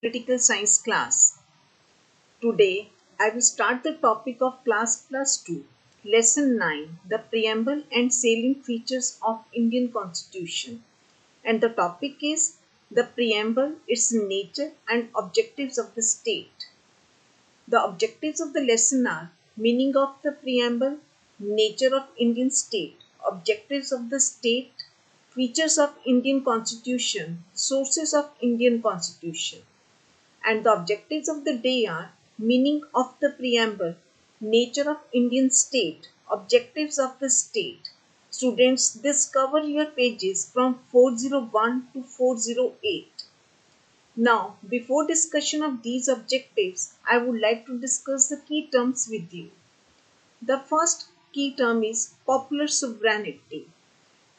Critical Science class. Today, I will start the topic of class plus 2, lesson 9, the preamble and salient features of Indian Constitution. And the topic is the preamble, its nature and objectives of the state. The objectives of the lesson are meaning of the preamble, nature of Indian state, objectives of the state, features of Indian Constitution, sources of Indian Constitution. And the objectives of the day are meaning of the preamble, nature of Indian state, objectives of the state. Students, discover your pages from 401 to 408. Now, before discussion of these objectives, I would like to discuss the key terms with you. The first key term is popular sovereignty.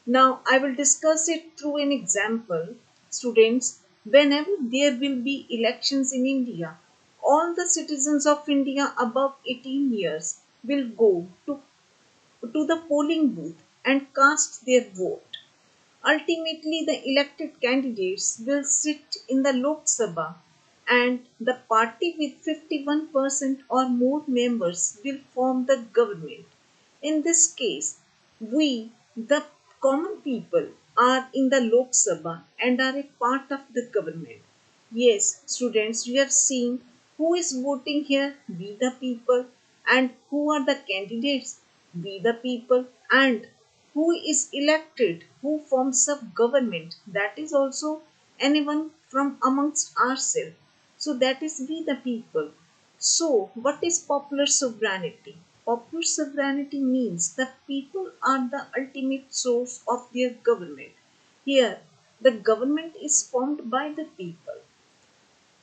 Now, I will discuss it through an example. Students, whenever there will be elections in India, all the citizens of India above 18 years will go to the polling booth and cast their vote. Ultimately, the elected candidates will sit in the Lok Sabha and the party with 51% or more members will form the government. In this case, we, the common people, are in the Lok Sabha and are a part of the government. Yes, students, we have seen who is voting here, we the people, and who are the candidates, we the people, and who is elected, who forms a government, that is also anyone from amongst ourselves. So that is we the people. So what is popular sovereignty? Popular sovereignty means the people are the ultimate source of their government. Here, the government is formed by the people.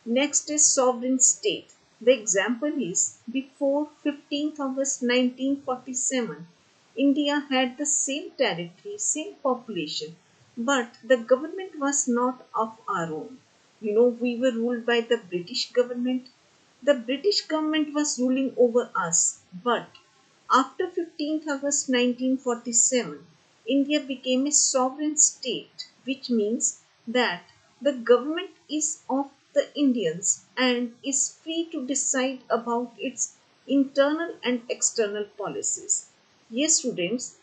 Next is sovereign state. The example is before 15th August 1947, India had the same territory, same population, but the government was not of our own. We were ruled by the British government. The British government was ruling over us, but after 15th August 1947, India became a sovereign state, which means that the government is of the Indians and is free to decide about its internal and external policies. Yes, students,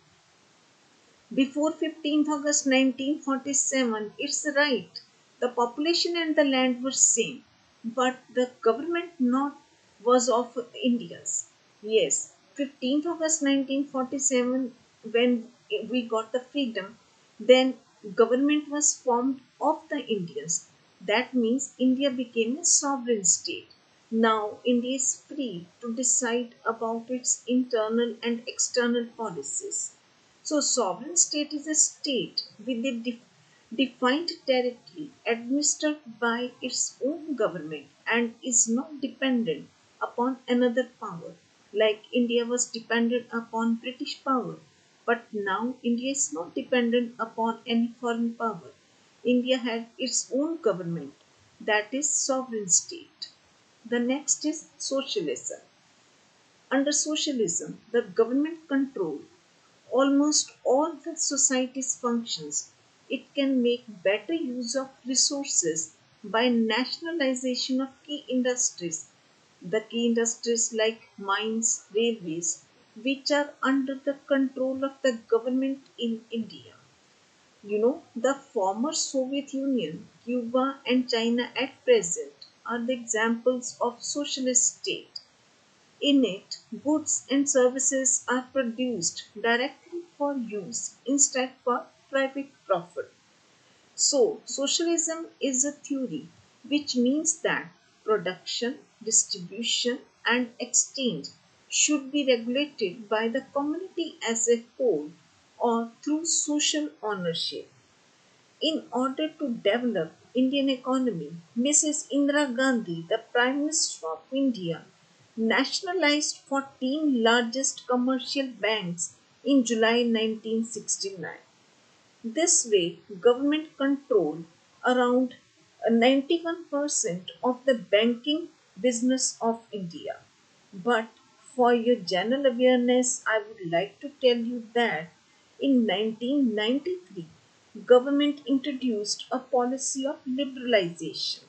before 15th August 1947, it's right. The population and the land were same, but the government not was of India's. Yes, 15th August 1947, when we got the freedom, then government was formed of the Indians. That means India became a sovereign state. Now India is free to decide about its internal and external policies. So, sovereign state is a state with a defined territory administered by its own government and is not dependent upon another power. Like India was dependent upon British power, but now India is not dependent upon any foreign power. India had its own government, that is sovereign state. The next is socialism. Under socialism, the government controls almost all the society's functions. It can make better use of resources by nationalization of key industries. The key industries like mines, railways, which are under the control of the government in India. The former Soviet Union, Cuba, and China at present are the examples of socialist state. In it, goods and services are produced directly for use instead for private profit. So, socialism is a theory which means that production, distribution, and exchange should be regulated by the community as a whole or through social ownership. In order to develop Indian economy, Mrs. Indira Gandhi, the Prime Minister of India, nationalized 14 largest commercial banks in July 1969. This way, government controlled around 91% of the banking business of India. But for your general awareness, I would like to tell you that in 1993, government introduced a policy of liberalization.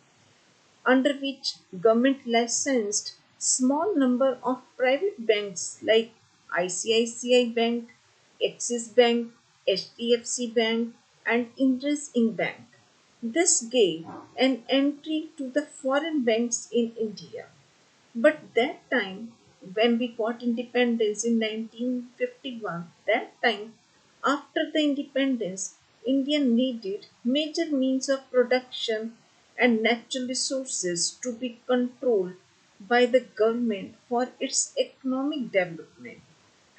under which government licensed small number of private banks like ICICI Bank, Axis Bank, HDFC Bank and IndusInd Bank. This gave an entry to the foreign banks in India. But that time, when we got independence in 1951, that time, after the independence, India needed major means of production and natural resources to be controlled by the government for its economic development.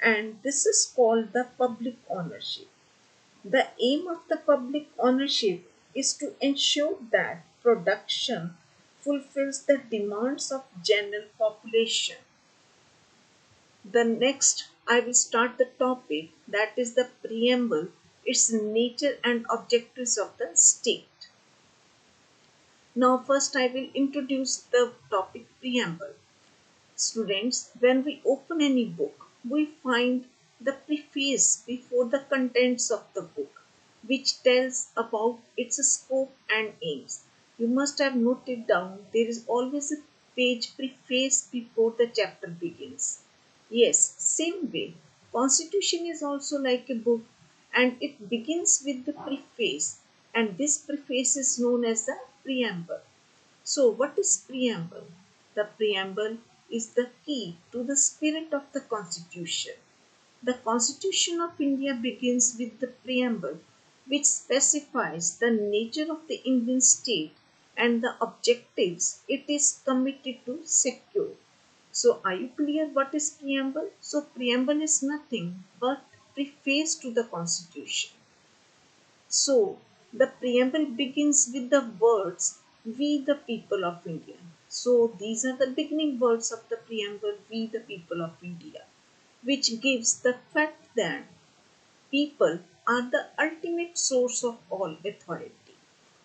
And this is called the public ownership. The aim of the public ownership is to ensure that production fulfills the demands of general population. The next I will start the topic that is the preamble, its nature and objectives of the state. Now first I will introduce the topic preamble. Students, when we open any book, we find the preface before the contents of the book, which tells about its scope and aims. You must have noted down there is always a page preface before the chapter begins. Yes, same way. Constitution is also like a book and it begins with the preface, and this preface is known as the preamble. So, what is preamble? The preamble is the key to the spirit of the Constitution. The Constitution of India begins with the preamble, which specifies the nature of the Indian state and the objectives it is committed to secure. So, are you clear what is preamble? So, preamble is nothing but preface to the Constitution. So, the preamble begins with the words, "We the people of India." So, these are the beginning words of the preamble, "We the people of India," which gives the fact that people are the ultimate source of all authority.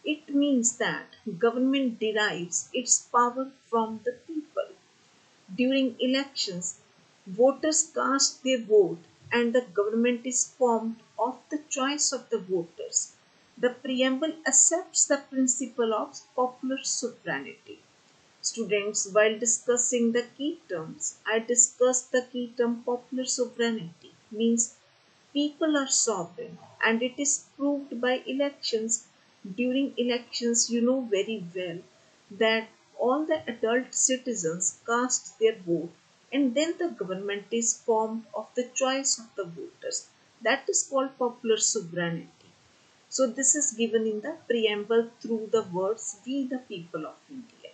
It means that government derives its power from the people. During elections, voters cast their vote and the government is formed of the choice of the voters. The preamble accepts the principle of popular sovereignty. Students, while discussing the key terms, I discussed the key term popular sovereignty means people are sovereign and it is proved by elections. During elections, you know very well that all the adult citizens cast their vote and then the government is formed of the choice of the voters. That is called popular sovereignty. So this is given in the preamble through the words "We the people of India."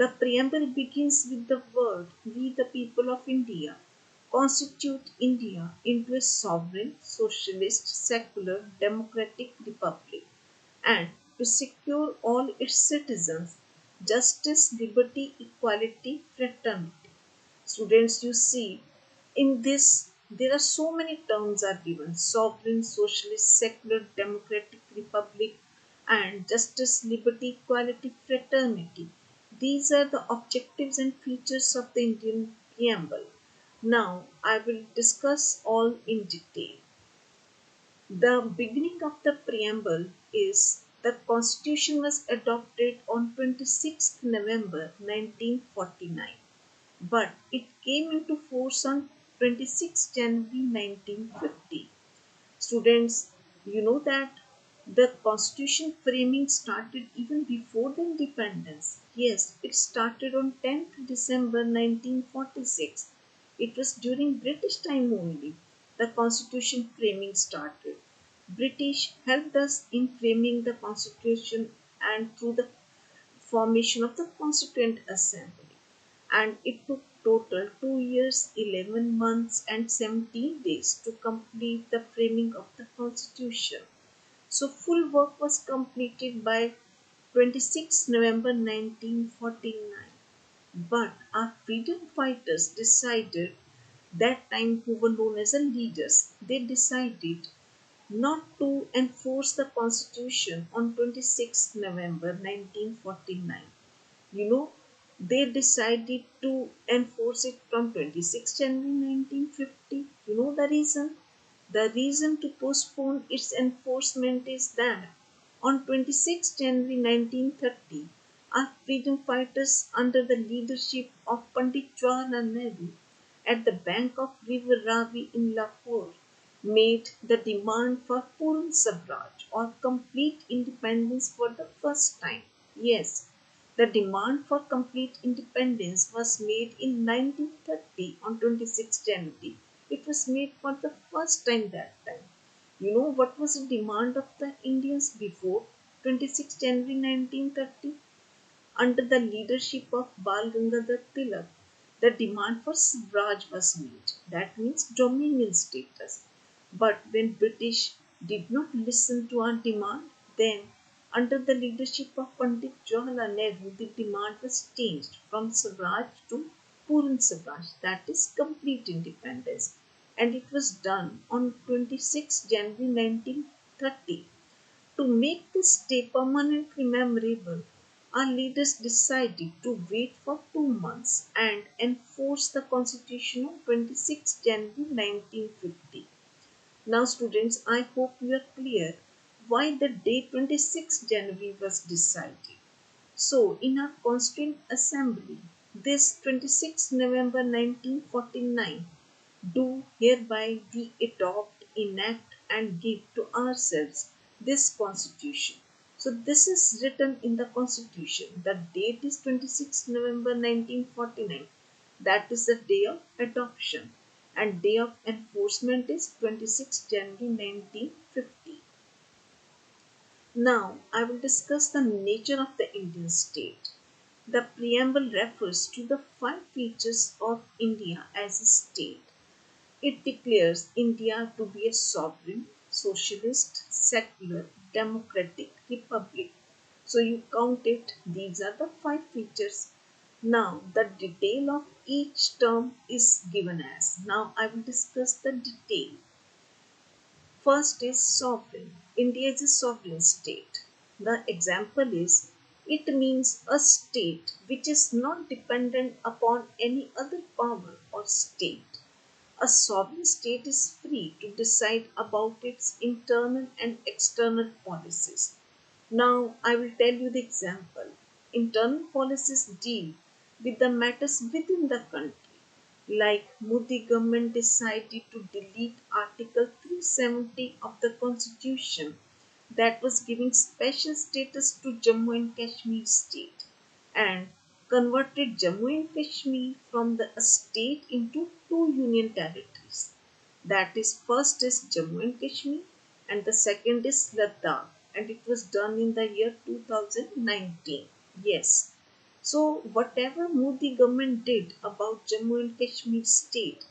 The preamble begins with the word "We the people of India constitute India into a sovereign, socialist, secular, democratic republic and to secure all its citizens justice, liberty, equality, fraternity." Students, you see, in this there are so many terms are given: sovereign, socialist, secular, democratic, republic, and justice, liberty, equality, fraternity. These are the objectives and features of the Indian preamble. Now I will discuss all in detail. The beginning of the preamble is the Constitution was adopted on 26th November 1949, but it came into force on 26 January 1950. Students, you know that the constitution framing started even before the independence. Yes, it started on 10th December 1946. It was during British time only the constitution framing started. British helped us in framing the constitution and through the formation of the Constituent Assembly, and it took total 2 years, 11 months and 17 days to complete the framing of the Constitution. So full work was completed by 26 November 1949. But our freedom fighters decided, that time who were known as the leaders, they decided not to enforce the constitution on 26 November 1949. You know, they decided to enforce it from 26 January 1950. You know the reason? The reason to postpone its enforcement is that on 26 January 1930, Our freedom fighters under the leadership of Pandit Jawaharlal Nehru at the bank of river Ravi in Lahore made the demand for Purna Swaraj or complete independence for the first time. Yes, the demand for complete independence was made in 1930 on 26 January. It was made for the first time that time. You know what was the demand of the Indians before 26 January 1930? Under the leadership of Bal Gangadhar Tilak, the demand for Swaraj was made. That means dominion status. But when British did not listen to our demand, then under the leadership of Pandit Jawaharlal Nehru, the demand was changed from Swaraj to Purna Swaraj, that is complete independence. And it was done on 26 January 1930. To make this day permanently memorable, our leaders decided to wait for 2 months and enforce the Constitution on 26 January 1950. Now, students, I hope you are clear why the day 26 January was decided. So, in our Constituent Assembly, this 26 November 1949, do hereby we adopt, enact, and give to ourselves this Constitution. So, this is written in the Constitution. The date is 26 November 1949. That is the day of adoption, and day of enforcement is 26 January 1950. Now, I will discuss the nature of the Indian state. The preamble refers to the five features of India as a state. It declares India to be a sovereign, socialist, secular, democratic republic. So you count it, these are the five features. Now the detail of each term is given as. Now I will discuss the detail. First is sovereign. India is a sovereign state. The example is it means a state which is not dependent upon any other power or state. A sovereign state is free to decide about its internal and external policies. Now, I will tell you the example. Internal policies deal with the matters within the country, like Modi government decided to delete Article 370 of the Constitution that was giving special status to Jammu and Kashmir state and converted Jammu and Kashmir from a state into two union territories. That is, first is Jammu and Kashmir and the second is Ladakh, and it was done in the year 2019. Yes. So whatever Modi government did about Jammu and Kashmir state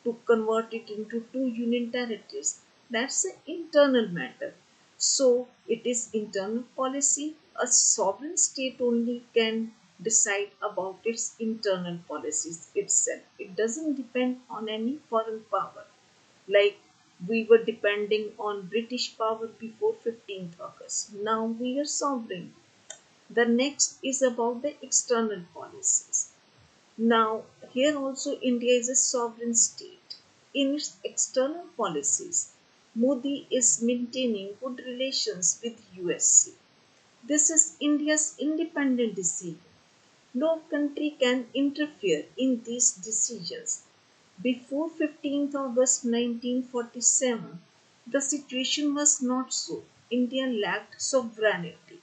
to convert it into two union territories, that's an internal matter. So it is internal policy. A sovereign state only can decide about its internal policies itself. It doesn't depend on any foreign power. Like we were depending on British power before 15th August. Now we are sovereign. The next is about the external policies. Now, here also India is a sovereign state. In its external policies, Modi is maintaining good relations with USA. This is India's independent decision. No country can interfere in these decisions. Before 15th August 1947, the situation was not so. India lacked sovereignty.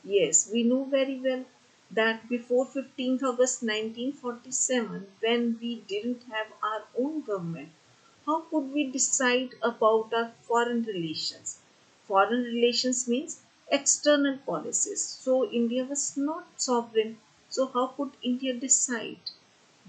Yes, we know very well that before 15th August 1947, when we didn't have our own government, how could we decide about our foreign relations? Foreign relations means external policies. So India was not sovereign. So how could India decide?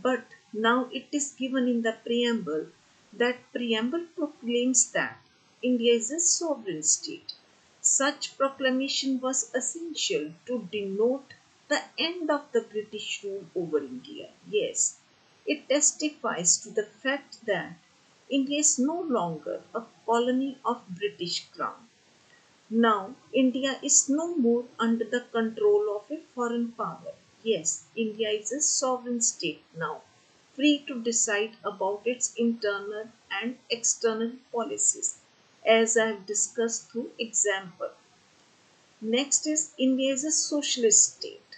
But now it is given in the preamble. That preamble proclaims that India is a sovereign state. Such proclamation was essential to denote the end of the British rule over India. Yes, it testifies to the fact that India is no longer a colony of British Crown. Now, India is no more under the control of a foreign power. Yes, India is a sovereign state now, free to decide about its internal and external policies, as I have discussed through example. Next is India is a socialist state.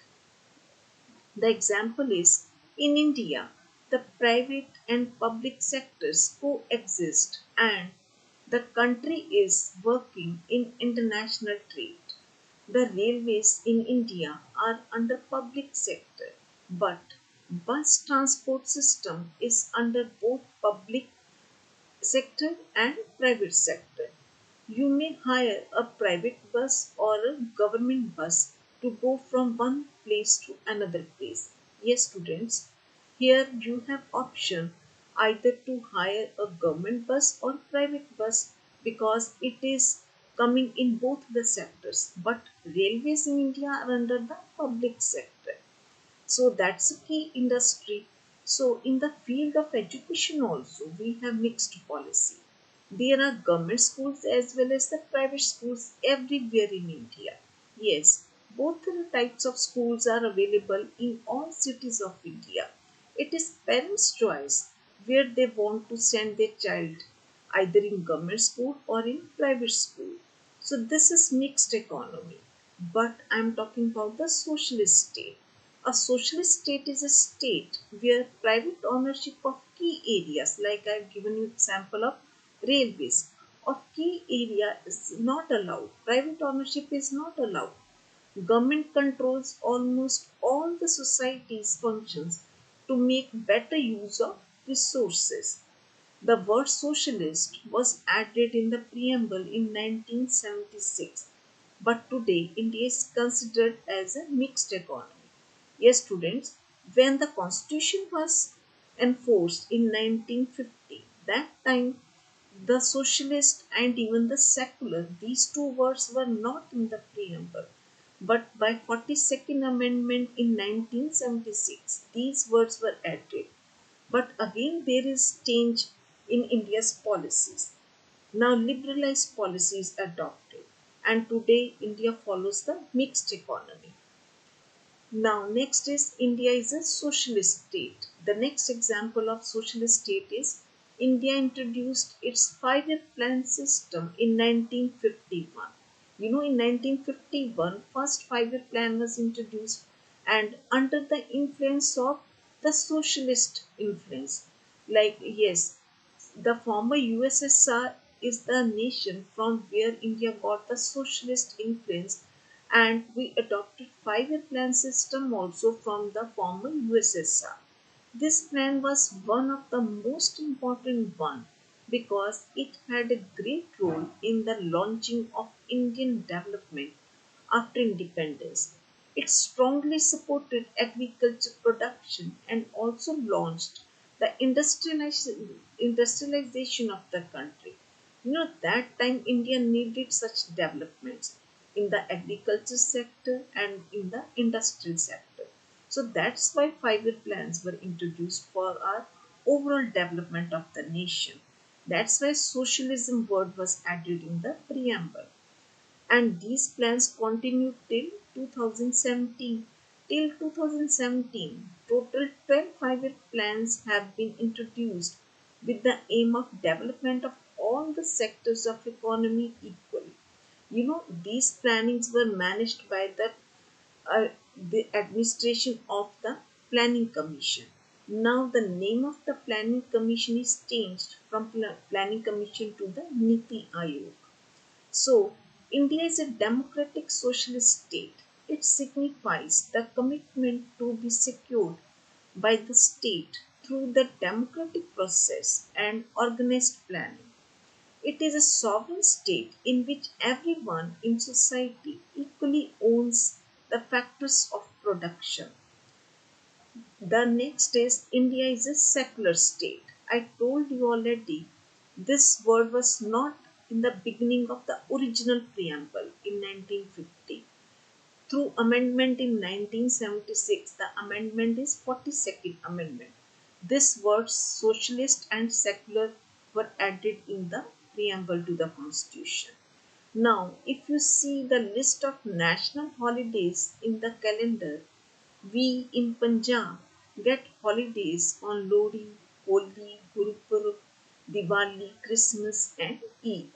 The example is in India, the private and public sectors coexist and the country is working in international trade. The railways in India are under public sector, but bus transport system is under both public sector and private sector. You may hire a private bus or a government bus to go from one place to another place. Yes, students, here you have option either to hire a government bus or private bus because it is coming in both the sectors. But railways in India are under the public sector. So that's a key industry. So in the field of education also we have mixed policy. There are government schools as well as the private schools everywhere in India. Yes, both the types of schools are available in all cities of India. It is parents' choice where they want to send their child, either in government school or in private school. So this is mixed economy. But I am talking about the socialist state. A socialist state is a state where private ownership of key areas, like I've given you example of railways, of key area is not allowed. Private ownership is not allowed. Government controls almost all the society's functions to make better use of resources. The word socialist was added in the preamble in 1976, but today India is considered as a mixed economy. Yes, students, when the constitution was enforced in 1950, that time the socialist and even the secular, these two words were not in the preamble. But by 42nd Amendment in 1976, these words were added. But again, there is change in India's policies. Now, liberalized policies adopted, and today India follows the mixed economy. Now, next is India is a socialist state. The next example of socialist state is India introduced its five-year plan system in 1951. You know, in 1951, first five-year plan was introduced and under the influence of the socialist influence. Like, yes, the former USSR is the nation from where India got the socialist influence, and we adopted five-year plan system also from the former USSR. This plan was one of the most important one because it had a great role in the launching of Indian development after independence. It strongly supported agriculture production and also launched the industrialization of the country. You know, that time India needed such developments in the agriculture sector and in the industrial sector. So that's why five-year plans were introduced for our overall development of the nation. That's why socialism word was added in the preamble, and these plans continued till 2017. Till 2017, total 12 five-year plans have been introduced with the aim of development of all the sectors of economy equally. You know, these plannings were managed by the administration of the Planning Commission. Now the name of the Planning Commission is changed from Planning Commission to the Niti Aayog. So, India is a democratic socialist state. It signifies the commitment to be secured by the state through the democratic process and organized planning. It is a sovereign state in which everyone in society equally owns the factors of production. The next is India is a secular state. I told you already this word was not in the beginning of the original preamble in 1950. Through amendment in 1976, the amendment is 42nd Amendment. This words socialist and secular were added in the preamble to the Constitution. Now, if you see the list of national holidays in the calendar, we in Punjab get holidays on Lodi, Holi, Gurupurab, Diwali, Christmas and Eid.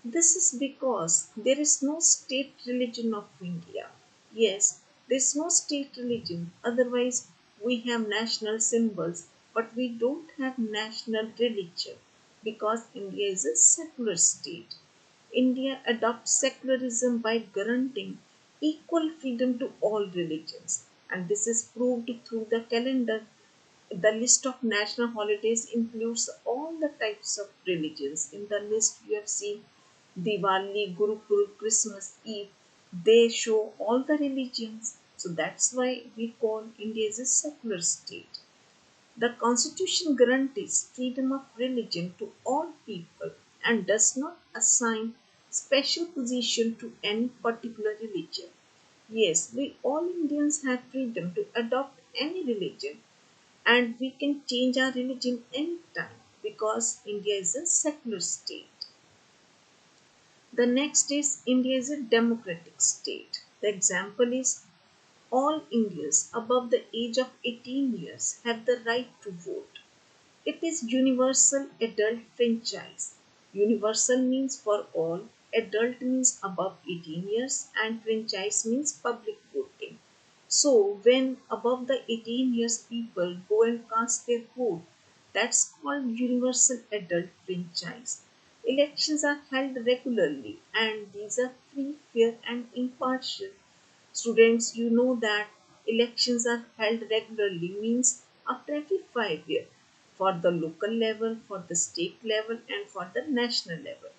This is because there is no state religion of India. Yes, There's no state religion, otherwise, we have national symbols, but we don't have national religion because India is a secular state. India adopts secularism by granting equal freedom to all religions, and this is proved through the calendar. The list of national holidays includes all the types of religions. In the list, we have seen Diwali, Guru Purab, Christmas Eve. They show all the religions. So that's why we call India as a secular state. The Constitution guarantees freedom of religion to all people and does not assign special position to any particular religion. Yes, we all Indians have freedom to adopt any religion and we can change our religion anytime because India is a secular state. The next is India is a democratic state. The example is all Indians above the age of 18 years have the right to vote. It is universal adult franchise. Universal means for all, adult means above 18 years, and franchise means public voting. So, when above the 18 years people go and cast their vote, that's called universal adult franchise. Elections are held regularly and these are free, fair, and impartial. Students, you know that elections are held regularly means after every 5 years for the local level, for the state level, and for the national level.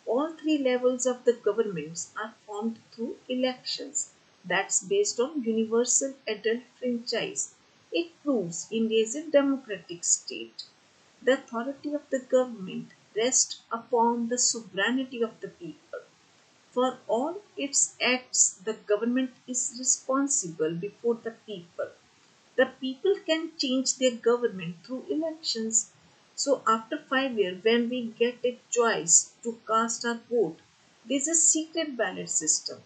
All three levels of the governments are formed through elections. That's based on universal adult franchise. It proves India is a democratic state. The authority of the government rests upon the sovereignty of the people. For all its acts, the government is responsible before the people. The people can change their government through elections. So, after 5 years, when we get a choice to cast our vote, there is a secret ballot system.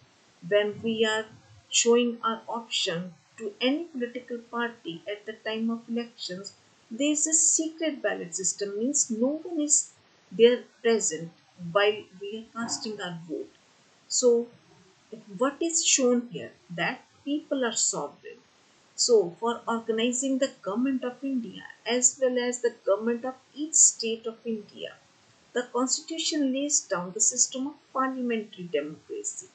When we are showing our option to any political party at the time of elections, there is a secret ballot system, means no one is there present while we are casting our vote. So, what is shown here that people are sovereign. So, for organizing the government of India as well as the government of each state of India, the constitution lays down the system of parliamentary democracy.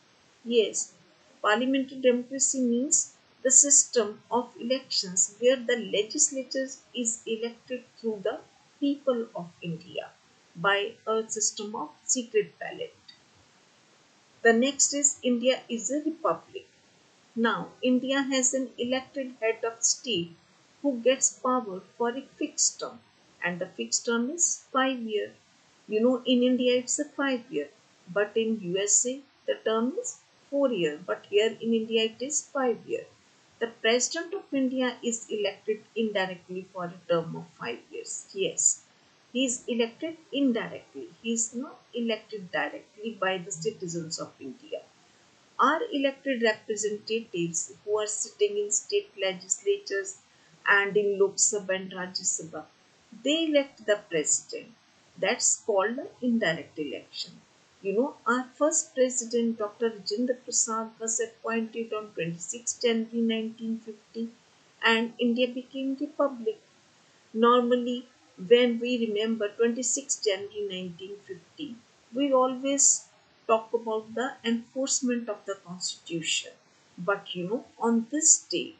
Yes, parliamentary democracy means the system of elections where the legislature is elected through the people of India by a system of secret ballot. The next is India is a republic. Now, India has an elected head of state who gets power for a fixed term, and the fixed term is 5 years. You know, in India it's a 5 year, but in USA the term is 4 year, but here in India it is 5 year. The President of India is elected indirectly for a term of 5 years. Yes, he is elected indirectly. He is not elected directly by the citizens of India. Our elected representatives who are sitting in state legislatures and in Lok Sabha and Rajya Sabha, they elect the president. That's called an indirect election. You know, our first president, Dr. Rajendra Prasad, was appointed on 26 January 1950 and India became republic. Normally, when we remember 26 January 1950, we always talk about the enforcement of the constitution. But you know, on this day,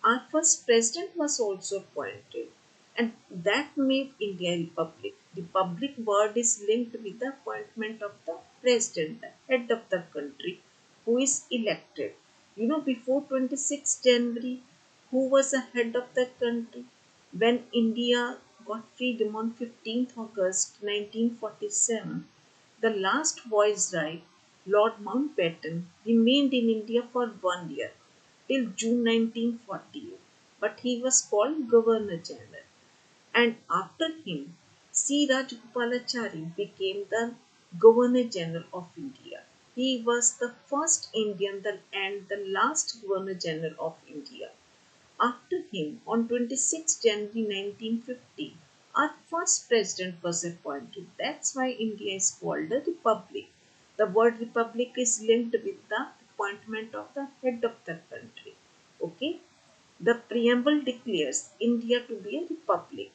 our first president was also appointed, and that made India a republic. Republic word is linked with the appointment of the president, the head of the country, who is elected. You know, before 26 January, who was the head of the country? When India got freedom on 15th August 1947, the last viceroy, Lord Mountbatten, remained in India for 1 year till June 1948, but he was called Governor General. And after him, C. Rajagopalachari became the Governor General of India. He was the first Indian and the last Governor General of India. After him, on 26 January 1950, our first president was appointed. That's why India is called a republic. The word republic is linked with the appointment of the head of the country. Okay, the preamble declares India to be a republic.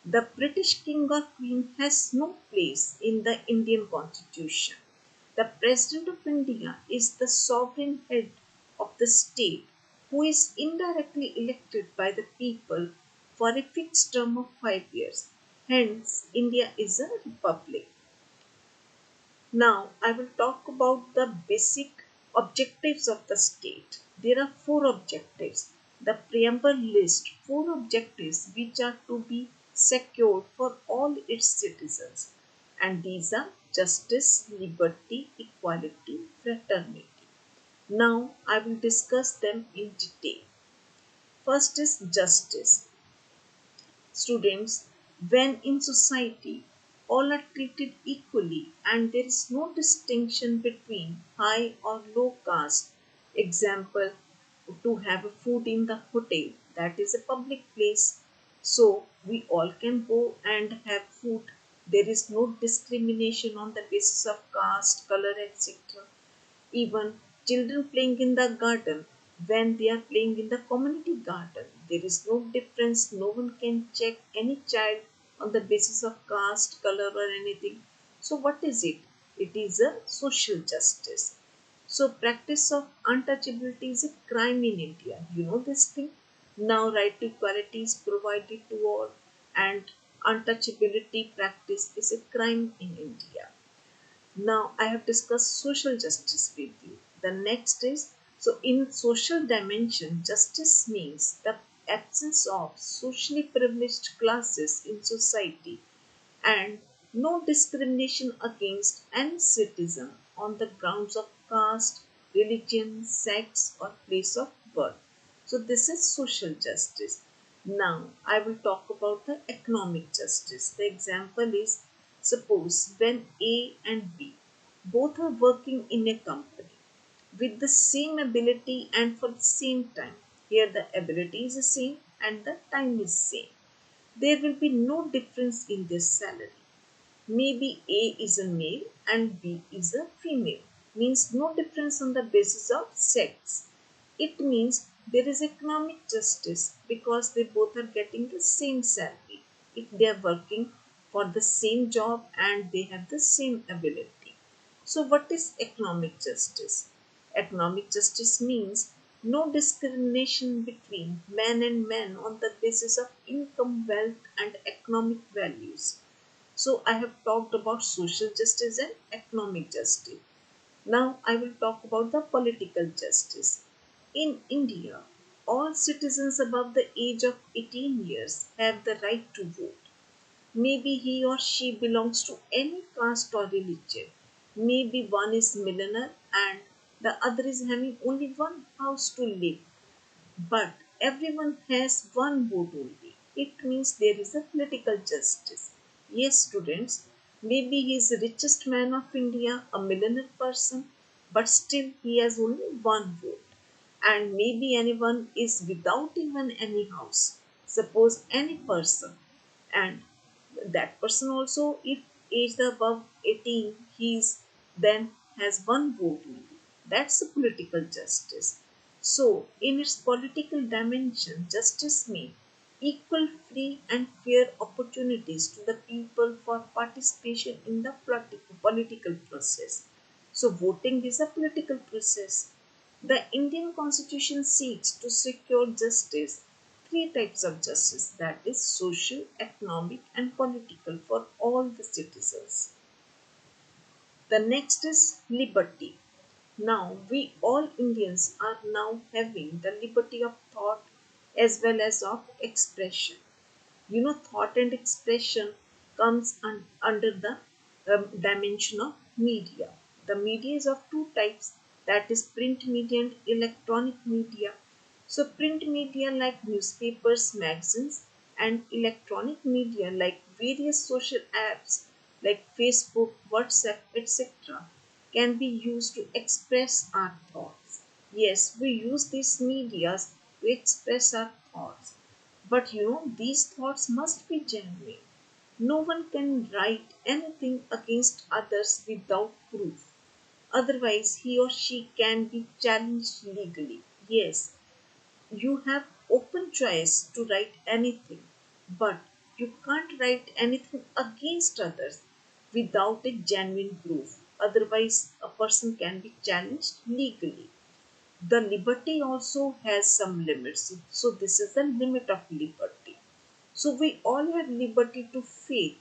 The British king or queen has no place in the Indian constitution. The president of India is the sovereign head of the state who is indirectly elected by the people for a fixed term of 5 years. Hence, India is a republic. Now, I will talk about the basic objectives of the state. There are four objectives. The preamble lists four objectives which are to be secured for all its citizens, and these are justice, liberty, equality, fraternity. Now, I will discuss them in detail. First is justice. Students, when in society all are treated equally and there is no distinction between high or low caste. Example, to have a food in the hotel, that is a public place, so we all can go and have food. There is no discrimination on the basis of caste, color, etc. Even children playing in the garden, when they are playing in the community garden, there is no difference. No one can check any child on the basis of caste, color, or anything. So, what is it? It is a social justice. So, practice of untouchability is a crime in India. You know this thing? Now, right to equality is provided to all, and untouchability practice is a crime in India. Now I have discussed social justice with you. The next is, so in social dimension, justice means the absence of socially privileged classes in society and no discrimination against any citizen on the grounds of caste, religion, sex, or place of birth. So, this is social justice. Now, I will talk about the economic justice. The example is, suppose when A and B both are working in a company with the same ability and for the same time. Here, the ability is the same and the time is same. There will be no difference in their salary. Maybe A is a male and B is a female. Means no difference on the basis of sex. It means there is economic justice because they both are getting the same salary. If they are working for the same job and they have the same ability. So, what is economic justice? Economic justice means no discrimination between men and men on the basis of income, wealth, and economic values. So, I have talked about social justice and economic justice. Now, I will talk about the political justice. In India, all citizens above the age of 18 years have the right to vote. Maybe he or she belongs to any caste or religion. Maybe one is millionaire and the other is having only one house to live. But everyone has one vote only. It means there is a political justice. Yes, students, maybe he is the richest man of India, a millionaire person, but still he has only one vote. And maybe anyone is without even any house. Suppose any person, and that person also, if aged above 18, he is then has one vote only. That's a political justice. So, in its political dimension, justice means equal, free, and fair opportunities to the people for participation in the political process. So, voting is a political process. The Indian Constitution seeks to secure justice, three types of justice, that is, social, economic, and political, for all the citizens. The next is liberty. Now, we all Indians are now having the liberty of thought as well as of expression. You know, thought and expression comes under the dimension of media. The media is of two types, that is print media and electronic media. So print media like newspapers, magazines, and electronic media like various social apps like Facebook, WhatsApp, etc. can be used to express our thoughts. Yes, we use these medias to express our thoughts. But you know, these thoughts must be genuine. No one can write anything against others without proof. Otherwise, he or she can be challenged legally. Yes, You have open choice to write anything, but you can't write anything against others without a genuine proof. Otherwise, a person can be challenged legally. The liberty also has some limits. So, this is the limit of liberty. So, we all have liberty to faith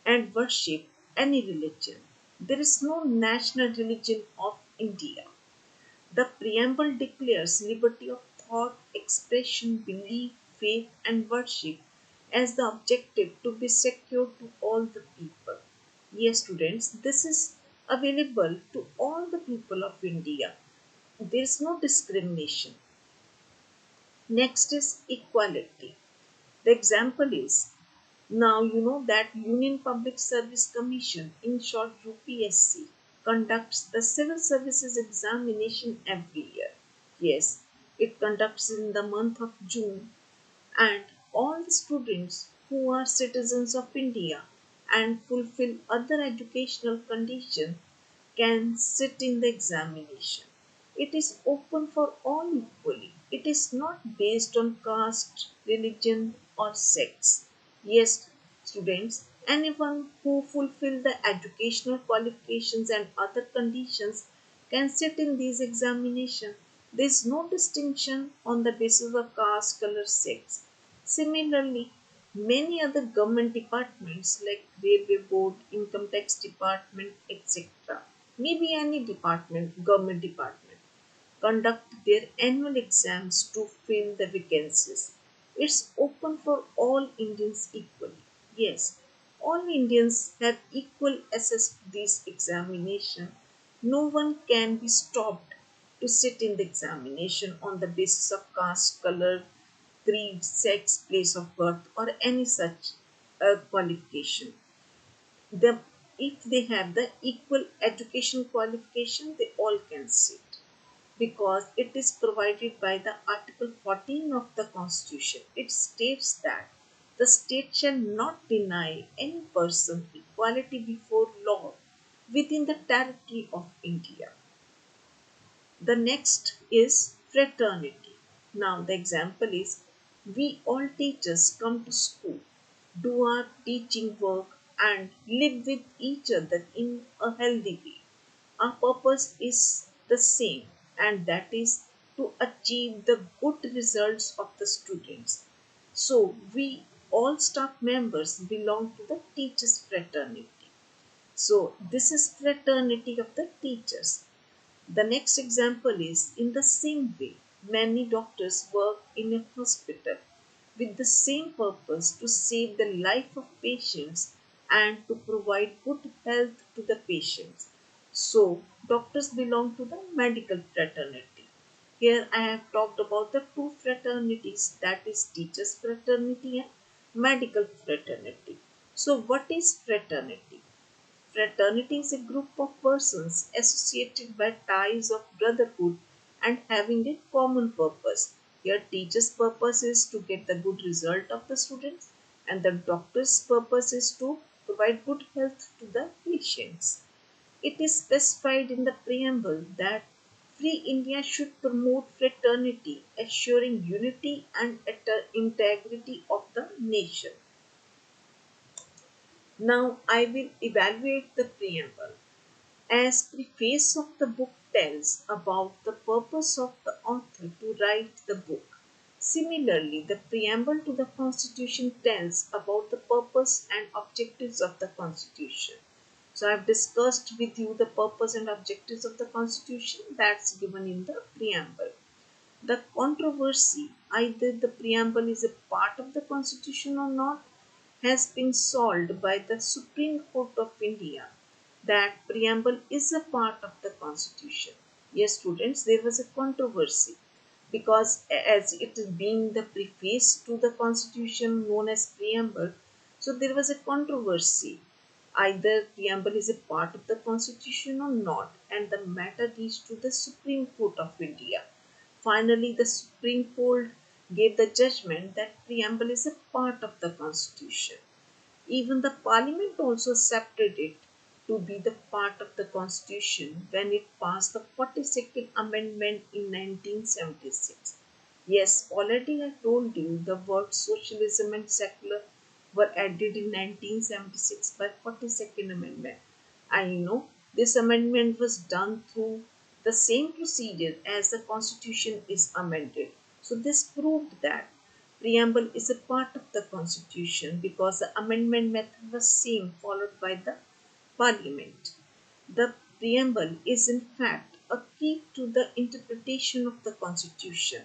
and worship any religion. There is no national religion of India. The preamble declares liberty of thought, expression, belief, faith, and worship as the objective to be secured to all the people. Yes, students, this is available to all the people of India. There is no discrimination. Next is equality. The example is, now you know that Union Public Service Commission, in short UPSC, conducts the civil services examination every year. Yes, it conducts in the month of June, and all the students who are citizens of India and fulfill other educational conditions can sit in the examination. It is open for all equally. It is not based on caste, religion, or sex. Yes, students, anyone who fulfill the educational qualifications and other conditions can sit in these examinations. There is no distinction on the basis of caste, color, sex. Similarly, many other government departments like Railway Board, Income Tax Department, etc., maybe any department, government department, conduct their annual exams to fill the vacancies. It's open for all Indians equally. Yes, all Indians have equal access to this examination. No one can be stopped to sit in the examination on the basis of caste, color, creed, sex, place of birth, or any such qualification. The, if they have the equal education qualification, they all can sit because it is provided by the Article 14 of the Constitution. It states that the state shall not deny any person equality before law within the territory of India. The next is fraternity. Now, the example is, we all teachers come to school, do our teaching work, and live with each other in a healthy way. Our purpose is the same, and that is to achieve the good results of the students. So, we all staff members belong to the teachers' fraternity. So, this is fraternity of the teachers. The next example is, in the same way, many doctors work in a hospital with the same purpose to save the life of patients and to provide good health to the patients. So, doctors belong to the medical fraternity. Here I have talked about the two fraternities, that is teachers fraternity and medical fraternity. So, what is fraternity? Fraternity is a group of persons associated by ties of brotherhood and having a common purpose. Here, teacher's purpose is to get the good result of the students, and the doctor's purpose is to provide good health to the patients. It is specified in the preamble that Free India should promote fraternity, assuring unity and integrity of the nation. Now I will evaluate the preamble. As preface of the book tells about the purpose of the author to write the book, similarly the preamble to the Constitution tells about the purpose and objectives of the Constitution. So I have discussed with you the purpose and objectives of the Constitution, that's given in the preamble. The controversy, either the preamble is a part of the Constitution or not, has been solved by the Supreme Court of India that preamble is a part of the Constitution. Yes, students, there was a controversy because as it is being the preface to the Constitution known as preamble, so there was a controversy. Either preamble is a part of the Constitution or not, and the matter reached to the Supreme Court of India. Finally, the Supreme Court gave the judgment that preamble is a part of the Constitution. Even the Parliament also accepted it to be the part of the Constitution when it passed the 42nd Amendment in 1976. Yes, already I told you the words socialism and secular were added in 1976 by 42nd Amendment. I know this amendment was done through the same procedure as the Constitution is amended. So this proved that preamble is a part of the Constitution because the amendment method was same followed by the Parliament. The preamble is in fact a key to the interpretation of the Constitution.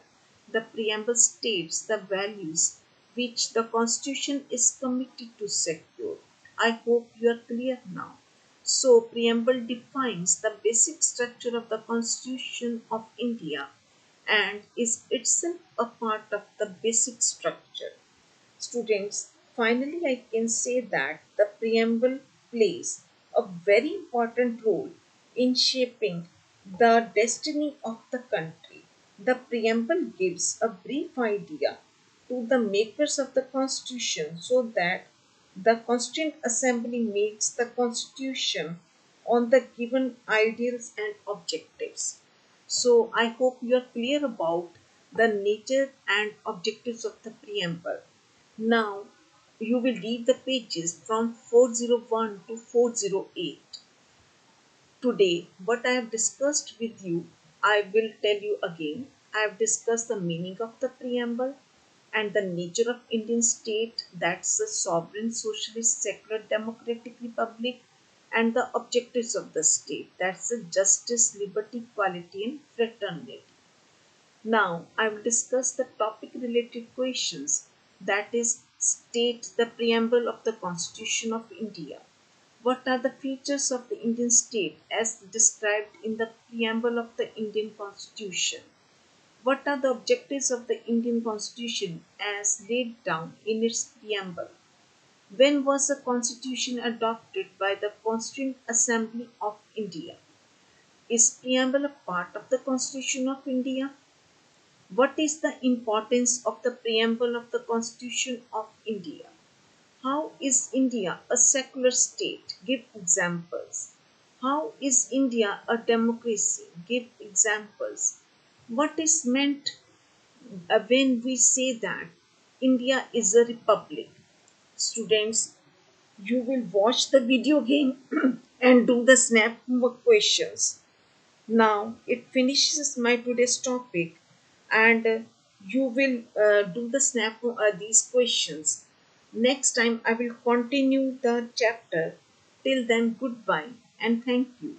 The preamble states the values which the Constitution is committed to secure. I hope you are clear now. So, preamble defines the basic structure of the Constitution of India and is itself a part of the basic structure. Students, finally, I can say that the preamble plays a very important role in shaping the destiny of the country. The preamble gives a brief idea to the makers of the constitution so that the Constituent Assembly makes the constitution on the given ideals and objectives. So, I hope you are clear about the nature and objectives of the preamble. Now you will read the pages from 401 to 408. Today, what I have discussed with you, I will tell you again. I have discussed the meaning of the preamble and the nature of Indian state, that's a sovereign socialist secular democratic republic, and the objectives of the state, that's a justice, liberty, equality, and fraternity. Now, I will discuss the topic related questions, that is, state the preamble of the Constitution of India. What are the features of the Indian state as described in the preamble of the Indian Constitution? What are the objectives of the Indian Constitution as laid down in its preamble? When was the Constitution adopted by the Constituent Assembly of India? Is preamble a part of the Constitution of India? What is the importance of the preamble of the Constitution of India? How is India a secular state? Give examples. How is India a democracy? Give examples. What is meant when we say that India is a republic? Students, you will watch the video again and do the snap homework questions. Now it finishes my today's topic, and you will do the snap these questions. Next time I will continue the chapter. Till then, goodbye and thank you.